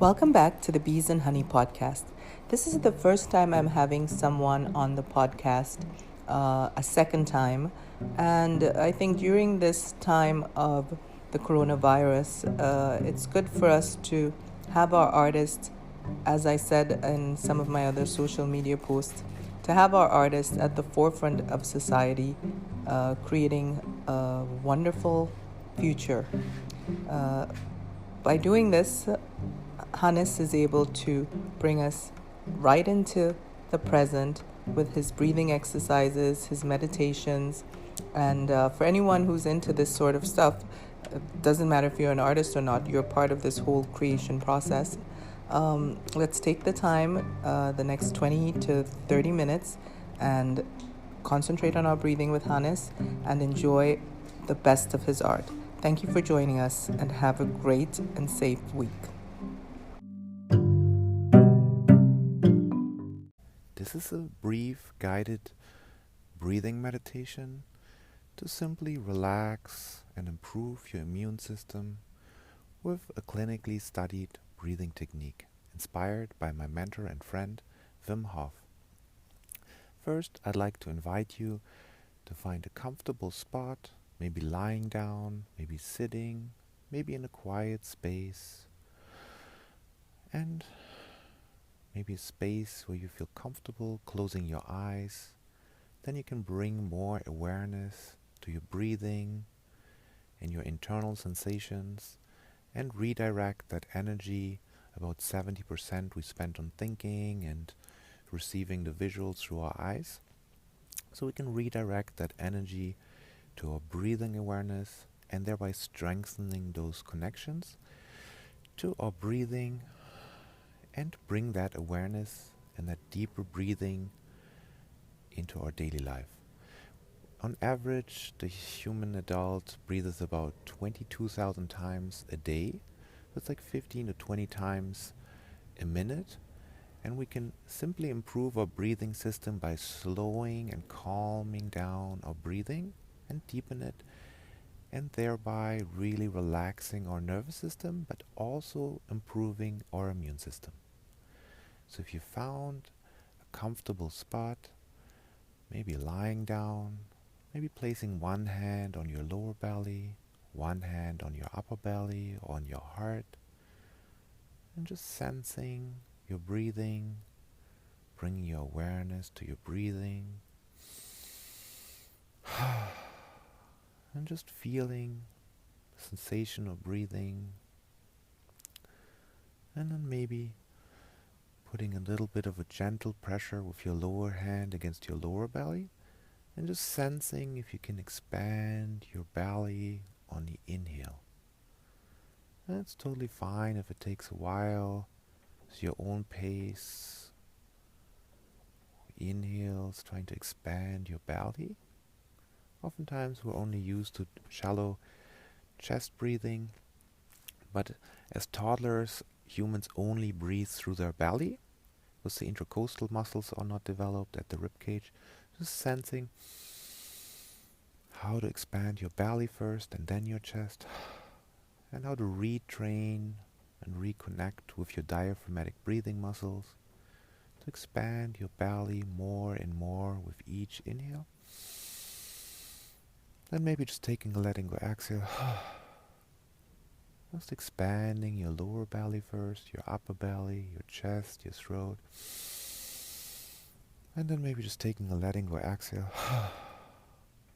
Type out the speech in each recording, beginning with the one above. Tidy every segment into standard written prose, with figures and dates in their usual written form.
Welcome back to the Beez and Honey Podcast. This is the first time I'm having someone on the podcast, a second time. And I think during this time of the coronavirus, it's good for us to have our artists, as I said in some of my other social media posts, to have our artists at the forefront of society, creating a wonderful future. Uh, by doing this, Hannes is able to bring us right into the present with his breathing exercises, his meditations. And for anyone who's into this sort of stuff, it doesn't matter if you're an artist or not, you're part of this whole creation process. Let's take the time, the next 20 to 30 minutes, and concentrate on our breathing with Hannes and enjoy the best of his art. Thank you for joining us and have a great and safe week. This is a brief guided breathing meditation to simply relax and improve your immune system with a clinically studied breathing technique inspired by my mentor and friend Wim Hof. First, I'd like to invite you to find a comfortable spot, maybe lying down, maybe sitting, maybe in a quiet space, and maybe a space where you feel comfortable closing your eyes. Then you can bring more awareness to your breathing and your internal sensations and redirect that energy, about 70% we spent on thinking and receiving the visuals through our eyes. So we can redirect that energy to our breathing awareness and thereby strengthening those connections to our breathing and bring that awareness and that deeper breathing into our daily life. On average, the human adult breathes about 22,000 times a day. That's like 15 to 20 times a minute. And we can simply improve our breathing system by slowing and calming down our breathing and deepen it, and thereby really relaxing our nervous system, but also improving our immune system. So if you found a comfortable spot, maybe lying down, maybe placing one hand on your lower belly, one hand on your upper belly or on your heart, and just sensing your breathing, bringing your awareness to your breathing, and just feeling the sensation of breathing, and then maybe putting a little bit of a gentle pressure with your lower hand against your lower belly, and just sensing if you can expand your belly on the inhale. And it's totally fine if it takes a while. It's your own pace. Inhales, trying to expand your belly. Oftentimes we're only used to shallow chest breathing, but as toddlers, humans only breathe through their belly, because the intercostal muscles are not developed at the rib cage. Just sensing how to expand your belly first and then your chest, and how to retrain and reconnect with your diaphragmatic breathing muscles to expand your belly more and more with each inhale. Then maybe just taking a letting go exhale. Just expanding your lower belly first, your upper belly, your chest, your throat. And then maybe just taking a letting go exhale.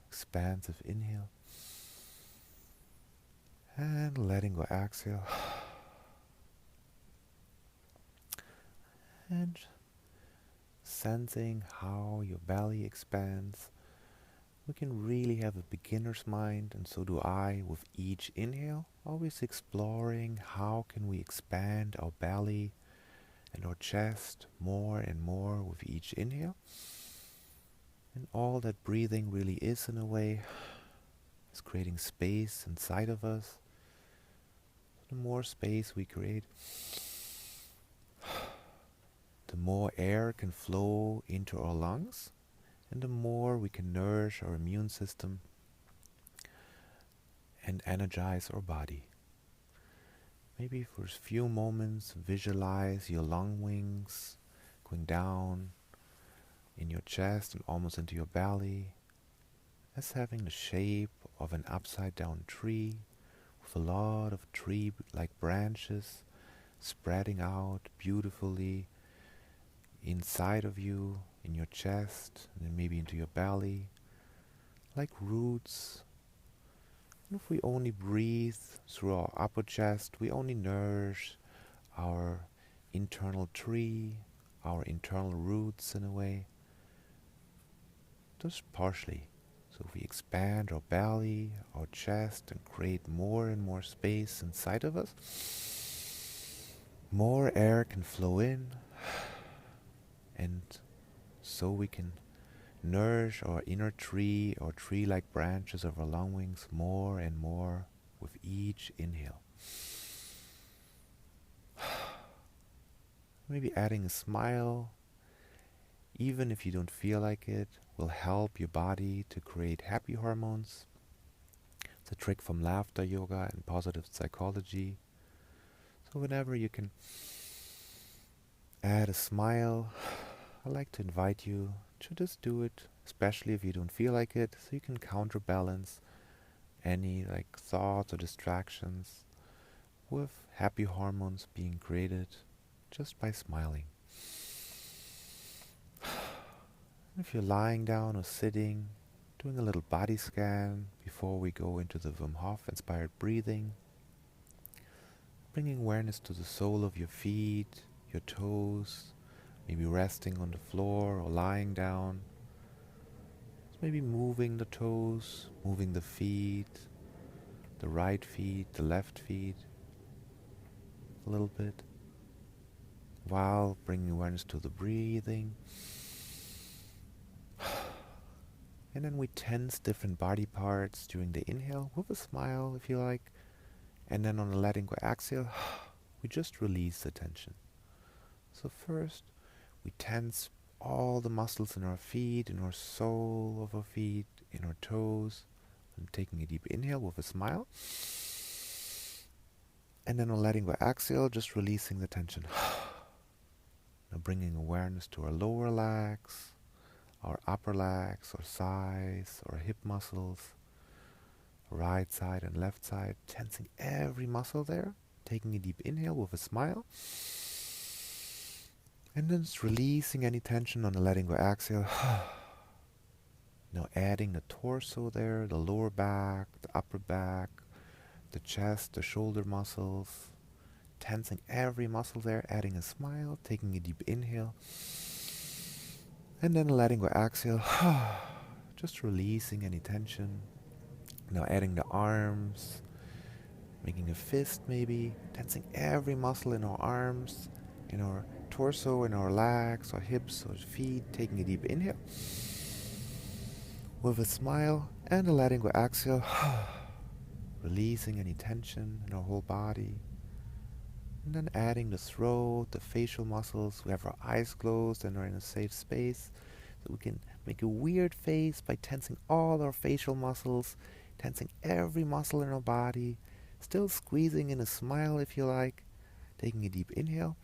Expansive inhale. And letting go exhale. And sensing how your belly expands. We can really have a beginner's mind, and so do I, with each inhale, always exploring how can we expand our belly and our chest more and more with each inhale. And all that breathing really is, in a way, is creating space inside of us. The more space we create, the more air can flow into our lungs, and the more we can nourish our immune system and energize our body. Maybe for a few moments, visualize your lung wings going down in your chest and almost into your belly, as having the shape of an upside down tree with a lot of tree-like branches spreading out beautifully inside of you, in your chest, and then maybe into your belly, like roots. And if we only breathe through our upper chest, we only nourish our internal tree, our internal roots in a way, just partially. So if we expand our belly, our chest, and create more and more space inside of us, more air can flow in, and so we can nourish our inner tree or tree-like branches of our lung wings more and more with each inhale. Maybe adding a smile, even if you don't feel like it, will help your body to create happy hormones. It's a trick from laughter yoga and positive psychology. So whenever you can add a smile, I'd like to invite you to just do it, especially if you don't feel like it, so you can counterbalance any thoughts or distractions with happy hormones being created just by smiling. If you're lying down or sitting, doing a little body scan before we go into the Wim Hof inspired breathing, bringing awareness to the sole of your feet, your toes, maybe resting on the floor or lying down. So maybe moving the toes, moving the feet, the right feet, the left feet, a little bit, while bringing awareness to the breathing. And then we tense different body parts during the inhale with a smile if you like. And then on the letting go exhale, we just release the tension. So first, we tense all the muscles in our feet, in our sole of our feet, in our toes. And taking a deep inhale with a smile. And then on letting go exhale, just releasing the tension. Now bringing awareness to our lower legs, our upper legs, our thighs, our hip muscles, right side and left side, tensing every muscle there, taking a deep inhale with a smile, and then just releasing any tension on the letting go exhale. Now adding the torso there, the lower back, the upper back, the chest, the shoulder muscles, tensing every muscle there, adding a smile, taking a deep inhale, and then letting go exhale, just releasing any tension. Now adding the arms, making a fist maybe, tensing every muscle in our arms, in our torso, in our legs, our hips, our feet, taking a deep inhale. With a smile and a letting go exhale, releasing any tension in our whole body. And then adding the throat, the facial muscles. We have our eyes closed and are in a safe space. So we can make a weird face by tensing all our facial muscles, tensing every muscle in our body, still squeezing in a smile if you like, taking a deep inhale,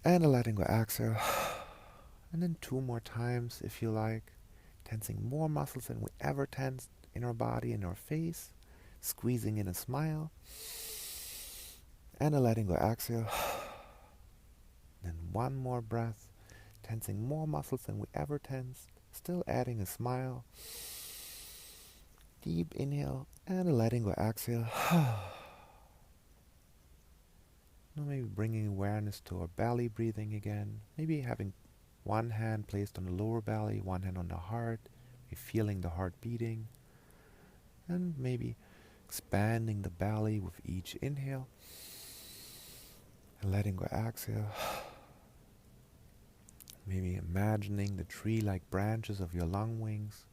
and a letting go exhale. And then 2 more times if you like, tensing more muscles than we ever tensed in our body, in our face, squeezing in a smile, and a letting go exhale. Then 1 more breath, tensing more muscles than we ever tensed, still adding a smile. Deep inhale and a letting go exhale. Now maybe bringing awareness to our belly breathing again. Maybe having 1 hand placed on the lower belly, 1 hand on the heart. Maybe feeling the heart beating. And maybe expanding the belly with each inhale. And letting go exhale. Maybe imagining the tree-like branches of your lung wings,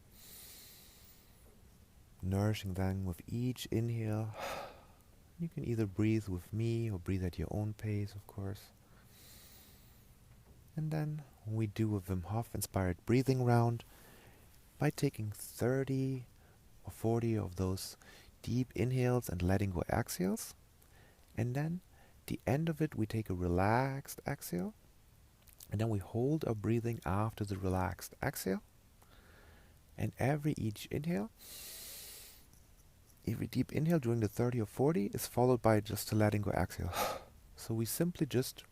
nourishing them with each inhale. You can either breathe with me or breathe at your own pace, of course. And then when we do a Wim Hof inspired breathing round, by taking 30 or 40 of those deep inhales and letting go exhales, And then the end of it, we take a relaxed exhale. And then we hold our breathing after the relaxed exhale. And each inhale, every deep inhale during the 30 or 40 is followed by just a letting go exhale. So we simply just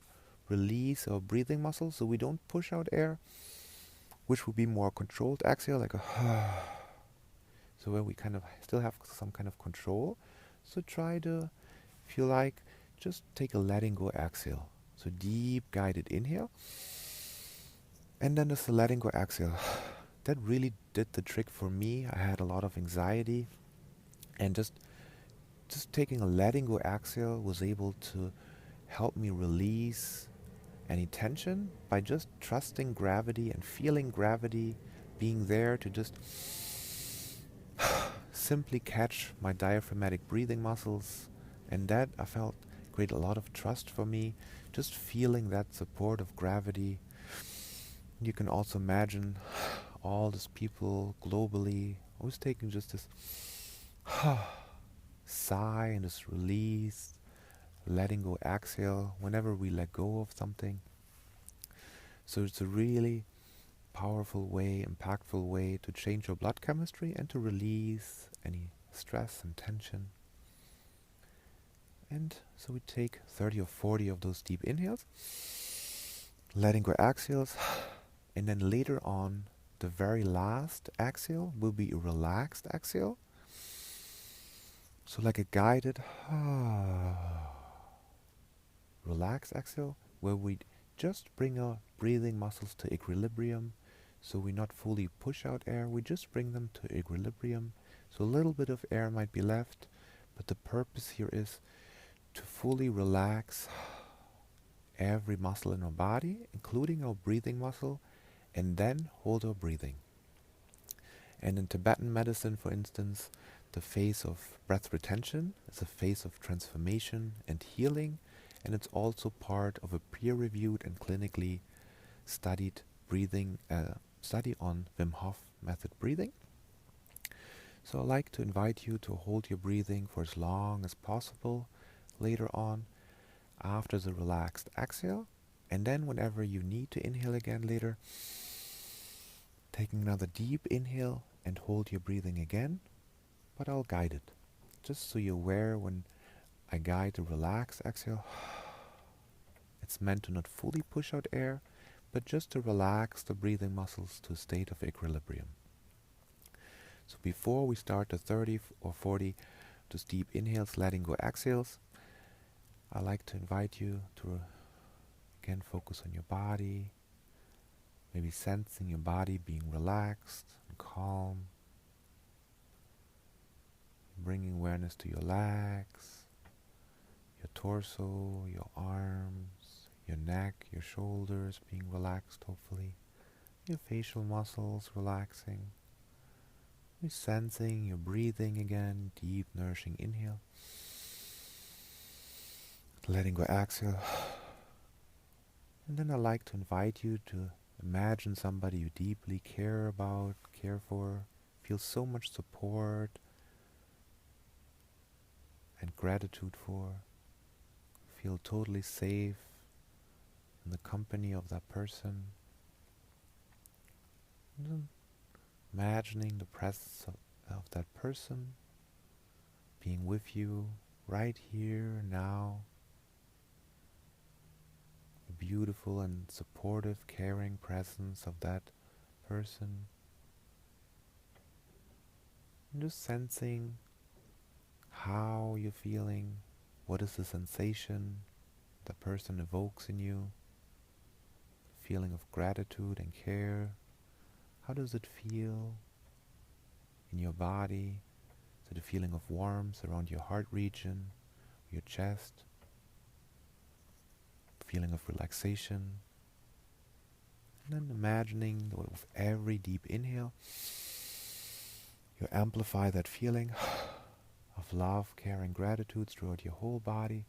release our breathing muscles so we don't push out air, which would be more controlled exhale, like a so where we kind of still have some kind of control. So try to, if you like, just take a letting go exhale. So deep guided inhale. And then just a letting go exhale. That really did the trick for me. I had a lot of anxiety. And just taking a letting go exhale was able to help me release any tension by just trusting gravity and feeling gravity being there to just simply catch my diaphragmatic breathing muscles. And that, I felt, created a lot of trust for me, just feeling that support of gravity. You can also imagine all these people globally always taking just this sigh and this release, letting go exhale whenever we let go of something. So it's a really powerful way, impactful way to change your blood chemistry and to release any stress and tension. And so we take 30 or 40 of those deep inhales, letting go exhales, and then later on, the very last exhale will be a relaxed exhale. So like a guided relaxed exhale, where we just bring our breathing muscles to equilibrium. So we not fully push out air, we just bring them to equilibrium. So a little bit of air might be left, but the purpose here is to fully relax every muscle in our body, including our breathing muscle, and then hold our breathing. And in Tibetan medicine, for instance, the phase of breath retention is a phase of transformation and healing, and it's also part of a peer-reviewed and clinically studied breathing study on Wim Hof method breathing. So I'd like to invite you to hold your breathing for as long as possible later on after the relaxed exhale, and then whenever you need to inhale again later, taking another deep inhale and hold your breathing again, but I'll guide it. Just so you're aware, when I guide the relaxed exhale, it's meant to not fully push out air, but just to relax the breathing muscles to a state of equilibrium. So before we start the 30 or 40 just deep inhales, letting go exhales, I'd like to invite you to again focus on your body, maybe sensing your body being relaxed and calm, bringing awareness to your legs, your torso, your arms, your neck, your shoulders being relaxed hopefully, your facial muscles relaxing. You're sensing your breathing again, deep nourishing inhale, letting go exhale. And then I'd like to invite you to imagine somebody you deeply care about, care for, feel so much support and gratitude for, feel totally safe in the company of that person. And then imagining the presence of that person being with you right here now. The beautiful and supportive, caring presence of that person. And just sensing how you're feeling, what is the sensation the person evokes in you, feeling of gratitude and care. How does it feel in your body? Is it a feeling of warmth around your heart region, your chest? Feeling of relaxation? And then imagining that with every deep inhale, you amplify that feeling of love, care, and gratitude throughout your whole body.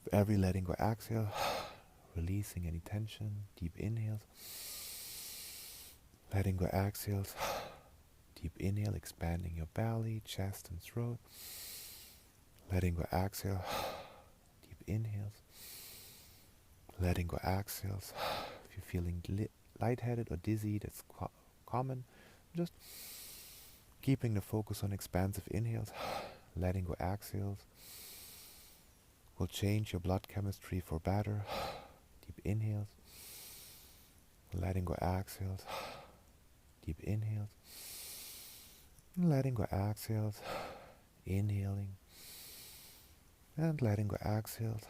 With every letting go exhale, releasing any tension, deep inhales. Letting go exhales, deep inhale, expanding your belly, chest, and throat. letting go exhale, deep inhales, letting go exhales. If you're feeling lightheaded or dizzy, that's common. Just keeping the focus on expansive inhales, letting go exhales will change your blood chemistry for better. Deep inhales, letting go exhales, deep inhales, letting go exhales, inhaling, and letting go exhales.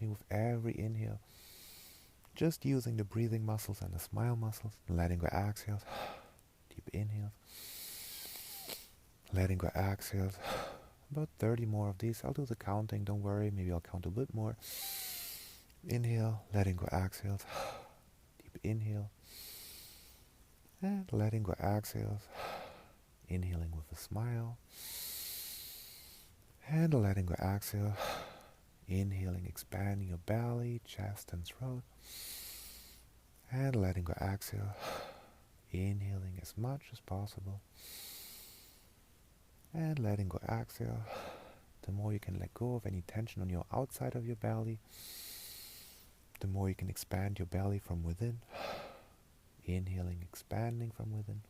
With every inhale, just using the breathing muscles and the smile muscles, letting go exhales, deep inhales, letting go exhales. About 30 more of these. I'll do the counting, don't worry, maybe I'll count a bit more. Inhale, letting go exhales, deep inhale, and letting go exhales, inhaling with a smile, and letting go exhale, inhaling, expanding your belly, chest and throat, and letting go exhale, inhaling as much as possible, and letting go exhale. The more you can let go of any tension on your outside of your belly, the more you can expand your belly from within. Inhaling, expanding from within,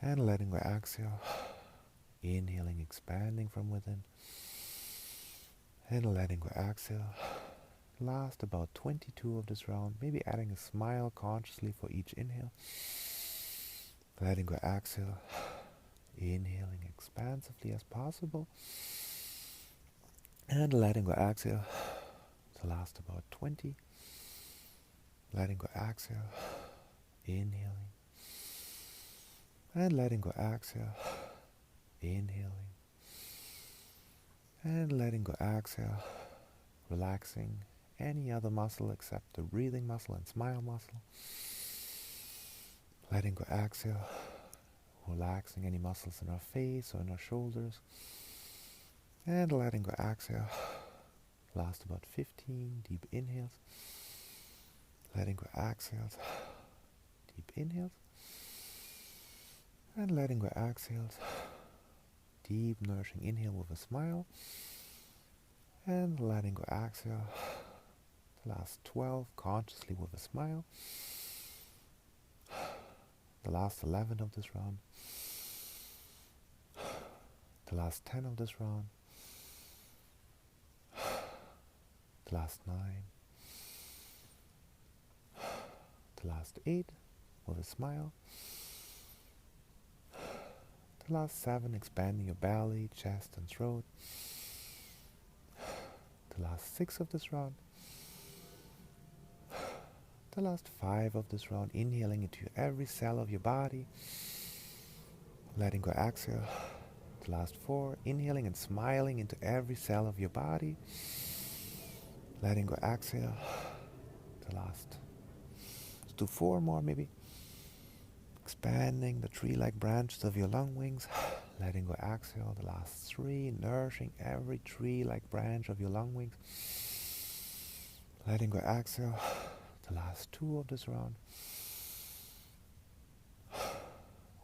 and letting go exhale, inhaling, expanding from within, and letting go exhale. Last about 22 of this round, maybe adding a smile consciously for each inhale. Letting go exhale, inhaling expansively as possible, and letting go exhale. The last about 20. Letting go exhale, inhaling, and letting go exhale, inhaling, and letting go exhale, relaxing any other muscle except the breathing muscle and smile muscle. Letting go exhale, relaxing any muscles in our face or in our shoulders, and letting go exhale. Last about 15 deep inhales. Letting go exhales, deep inhales, and letting go exhales, deep nourishing inhale with a smile, and letting go exhale. The last 12 consciously with a smile. The last 11 of this round. The last 10 of this round. The last 9. The last 8 with a smile. The last 7 expanding your belly, chest and throat. The last 6 of this round. The last 5 of this round, inhaling into every cell of your body. Letting go exhale. The last 4, inhaling and smiling into every cell of your body. Letting go exhale. The last, let's do 4 more maybe. Expanding the tree-like branches of your lung wings. Letting go exhale. The last 3, nourishing every tree-like branch of your lung wings. Letting go exhale. The last 2 of this round.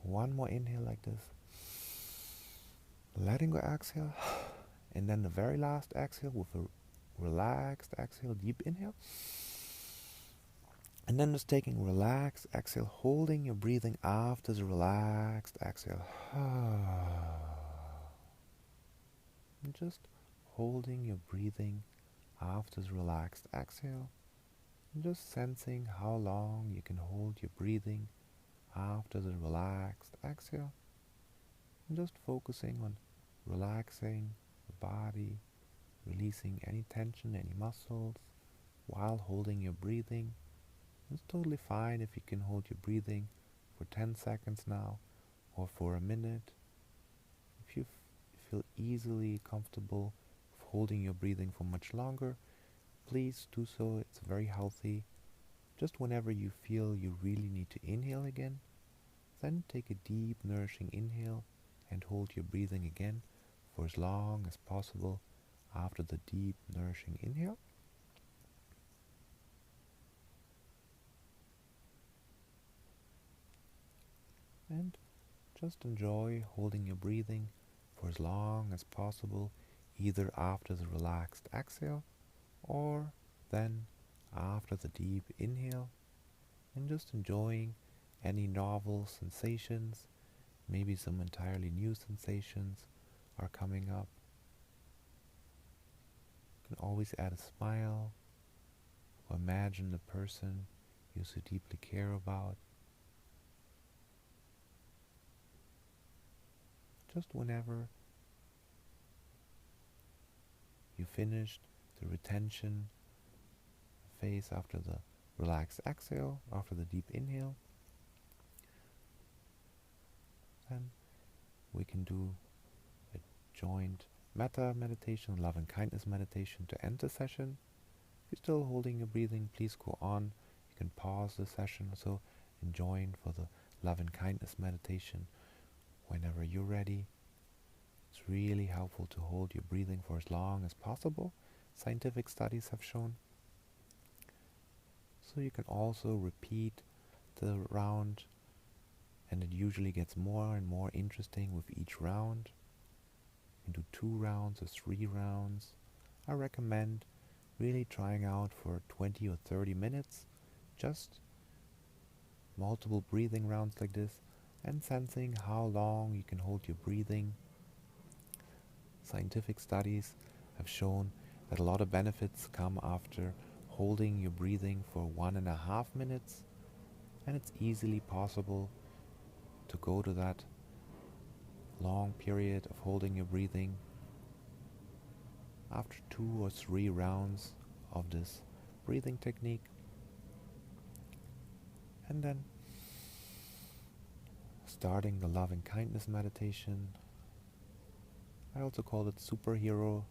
1 more inhale like this. Letting go exhale. And then the very last exhale with a relaxed exhale, deep inhale. And then just taking relaxed exhale, holding your breathing after the relaxed exhale. And just holding your breathing after the relaxed exhale. And just sensing how long you can hold your breathing after the relaxed exhale. And just focusing on relaxing the body, releasing any tension, any muscles, while holding your breathing. It's totally fine if you can hold your breathing for 10 seconds now, or for a minute. If you feel easily comfortable with holding your breathing for much longer, please do so. It's very healthy. Just whenever you feel you really need to inhale again, then take a deep, nourishing inhale and hold your breathing again for as long as possible after the deep, nourishing inhale. And just enjoy holding your breathing for as long as possible, either after the relaxed exhale or then after the deep inhale, and just enjoying any novel sensations. Maybe some entirely new sensations are coming up. You can always add a smile or imagine the person you so deeply care about. Just whenever you finished the retention phase after the relaxed exhale, after the deep inhale, then we can do a joint metta meditation, love and kindness meditation to end the session. If you're still holding your breathing, please go on. You can pause the session so and join for the love and kindness meditation whenever you're ready. It's really helpful to hold your breathing for as long as possible. Scientific studies have shown. So you can also repeat the round, and it usually gets more and more interesting with each round. You can do 2 rounds or 3 rounds. I recommend really trying out for 20 or 30 minutes, just multiple breathing rounds like this, and sensing how long you can hold your breathing. Scientific studies have shown that a lot of benefits come after holding your breathing for 1.5 minutes, and it's easily possible to go to that long period of holding your breathing after 2 or 3 rounds of this breathing technique. And then starting the love and kindness meditation. I also call it superhero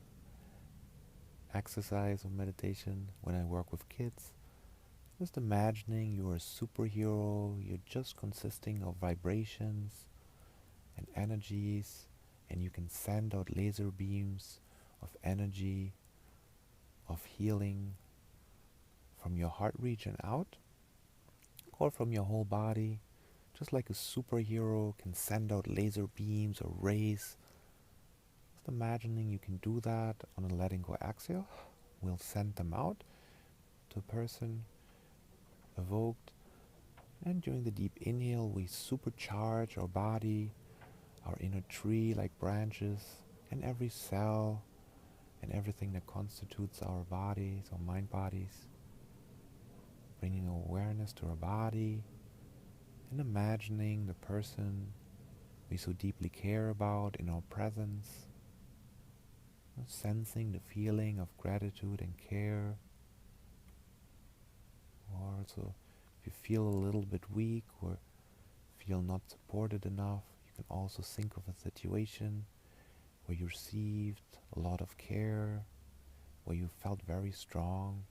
exercise or meditation when I work with kids. Just imagining you're a superhero, you're just consisting of vibrations and energies, and you can send out laser beams of energy, of healing from your heart region out or from your whole body, just like a superhero can send out laser beams or rays. Just imagining you can do that on a letting go exhale. We'll send them out to a person evoked, and during the deep inhale we supercharge our body, our inner tree like branches, and every cell and everything that constitutes our bodies, our mind bodies, bringing awareness to our body and imagining the person we so deeply care about in our presence, sensing the feeling of gratitude and care. Or also, if you feel a little bit weak or feel not supported enough, you can also think of a situation where you received a lot of care, where you felt very strong,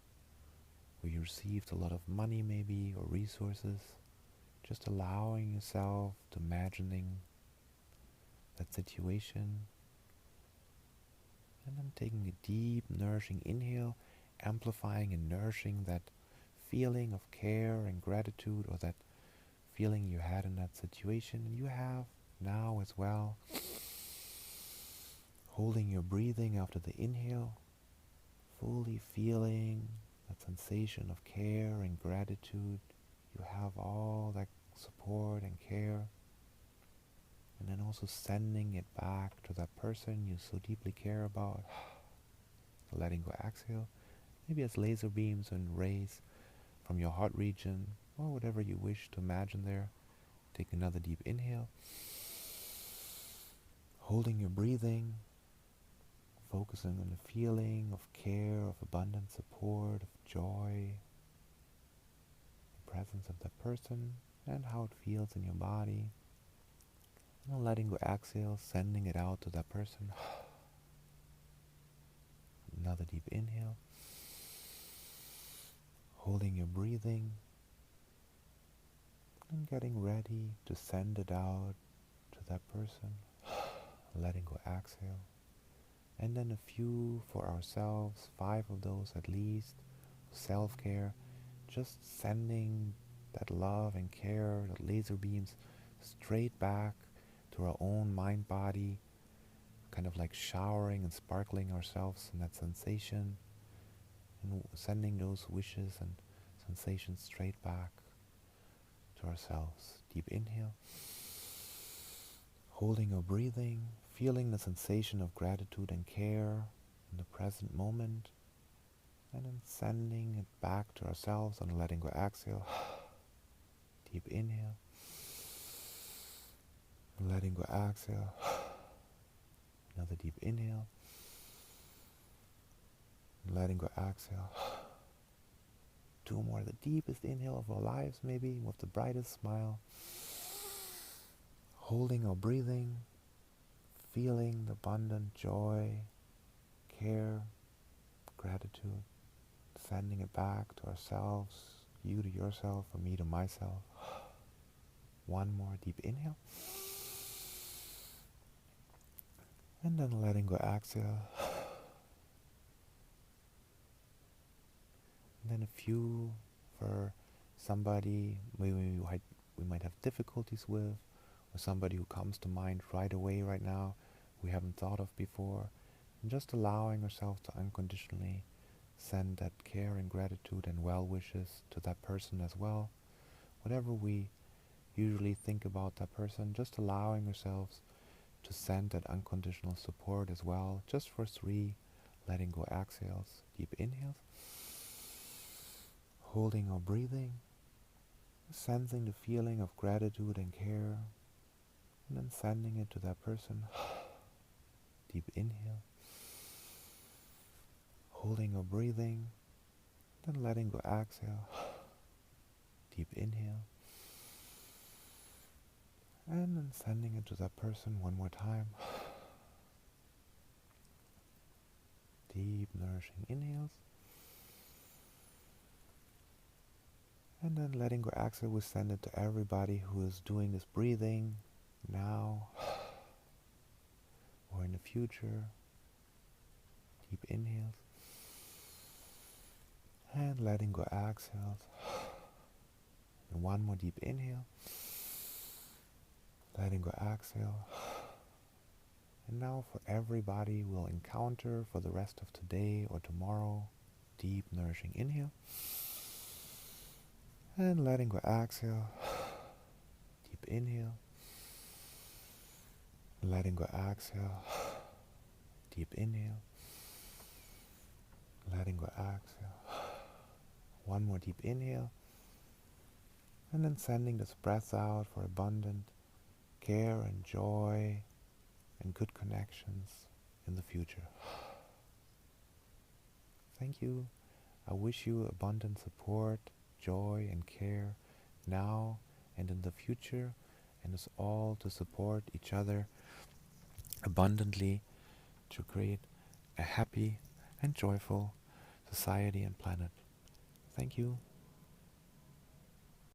where you received a lot of money maybe or resources. Just allowing yourself to imagining that situation, and then taking a deep nourishing inhale, amplifying and nourishing that feeling of care and gratitude, or that feeling you had in that situation and you have now as well. Holding your breathing after the inhale, fully feeling that sensation of care and gratitude. You have all that support and care, and then also sending it back to that person you so deeply care about. Letting go exhale, maybe as laser beams and rays from your heart region, or whatever you wish to imagine there. Take another deep inhale, holding your breathing, focusing on the feeling of care, of abundant support, of joy, the presence of that person, and how it feels in your body. And then letting go exhale, sending it out to that person. Another deep inhale, holding your breathing, and getting ready to send it out to that person. Letting go exhale. And then a few for ourselves, 5 of those at least, self-care, just sending that love and care, the laser beams, straight back to our own mind body, kind of like showering and sparkling ourselves in that sensation, and sending those wishes and sensations straight back to ourselves. Deep inhale, holding or breathing, feeling the sensation of gratitude and care in the present moment, and then sending it back to ourselves on a letting go exhale. Deep inhale, letting go exhale. Another deep inhale, letting go exhale. Two more, the deepest inhale of our lives, maybe with the brightest smile. Holding or breathing, feeling the abundant joy, care, gratitude, sending it back to ourselves, you to yourself, or me to myself. One more deep inhale. And then letting go exhale. And then a few for somebody we might have difficulties with, or somebody who comes to mind right away right now we haven't thought of before, and just allowing ourselves to unconditionally send that care and gratitude and well wishes to that person as well. Whatever we usually think about that person, just allowing ourselves to send that unconditional support as well, just for 3 letting go exhales. Deep inhales, holding or breathing, sensing the feeling of gratitude and care, and then sending it to that person. Deep inhale, holding or breathing, then letting go exhale. Deep inhale, and then sending it to that person one more time. Deep nourishing inhales, and then letting go exhale, we send it to everybody who is doing this breathing now or in the future. Deep inhales, and letting go exhales. And one more deep inhale, letting go exhale. And now for everybody we'll encounter for the rest of today or tomorrow, deep nourishing inhale, and letting go exhale. Deep inhale, letting go exhale. Deep inhale, letting go exhale. One more deep inhale, and then sending this breath out for abundant care and joy and good connections in the future. Thank you. I wish you abundant support, joy and care now and in the future, and us all to support each other abundantly to create a happy and joyful society and planet. Thank you.